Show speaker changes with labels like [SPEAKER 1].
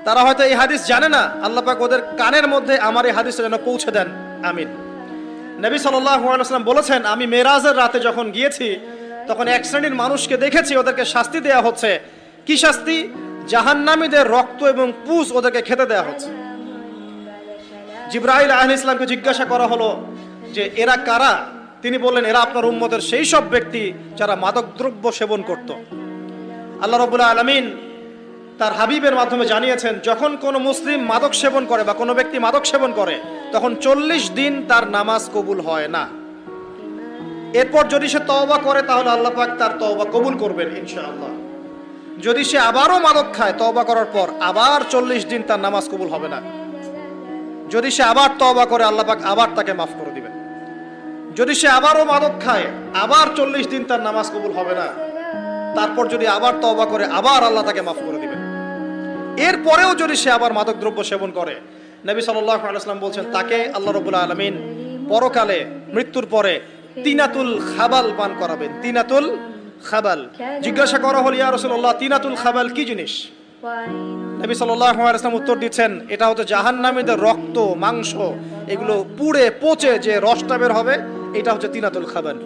[SPEAKER 1] তারা হয়তো এই হাদিস জানে না, আল্লাহ পাক ওদের কানের মধ্যে আমার এই হাদিসটা যেন পৌঁছে দেন, আমিন। নবী সাল্লাল্লাহু আলাইহি ওয়াসাল্লাম বলেছেন, আমি মেরাজের রাতে যখন গিয়েছি তখন এক শ্রেণীর মানুষকে দেখেছি, ওদেরকে শাস্তি দেয়া হচ্ছে। কি শাস্তি? জাহান্নামীদের রক্ত এবং পুঁজ ওদেরকে খেতে দেয়া হচ্ছে। জিবরাইল আলাইহিস সালামকে জিজ্ঞাসা করা হলো যে এরা কারা? তিনি বললেন, এরা আপনার উম্মতের সেই সব ব্যক্তি যারা মাদকদ্রব্য সেবন করত। আল্লাহ রাব্বুল আলামিন তার হাবিবের মাধ্যমে জানিয়েছেন, যখন কোনো মুসলিম মাদক সেবন করে বা কোনো ব্যক্তি মাদক সেবন করে তখন 40 দিন তার নামাজ কবুল হয় না। এরপর যদি সে তওবা করে তাহলে আল্লাহ পাক তার তওবা কবুল করবেন ইনশাআল্লাহ। যদি সে আবারও মাদক খায় তওবা করার পর, আবার 40 দিন তার নামাজ কবুল হবে না। যদি সে আবার তওবা করে আল্লাহ পাক আবার তাকে মাফ করে দিবেন। যদি সে আবারও মাদক খায় আবার 40 দিন তার নামাজ কবুল হবে না। তারপর যদি আবার তওবা করে আবার আল্লাহ তাকে মাফ করে দিবেন। এরপরেও যদি সে আবার মাদক দ্রব্য সেবন করে, নবী সাল্লাল্লাহু আলাইহি ওয়াসাল্লাম বলছেন তাকে আল্লাহ রাব্বুল আলামিন পরকালে মৃত্যুর পরে তিনাতুল খাবাল পান করাবেন। তিনাতুল খাবাল। জিজ্ঞাসা করা হলো, ইয়া রাসূলুল্লাহ, তিনাতুল খাবাল কি জিনিস? নবী সাল্লাল্লাহু আলাইহি ওয়াসাল্লাম উত্তর দিচ্ছেন, এটা হচ্ছে জাহান্নামীদের রক্ত, মাংস, এগুলো পুড়ে পচে যে রসটা বের হবে, এটা হচ্ছে তিনাতুল খাবাল।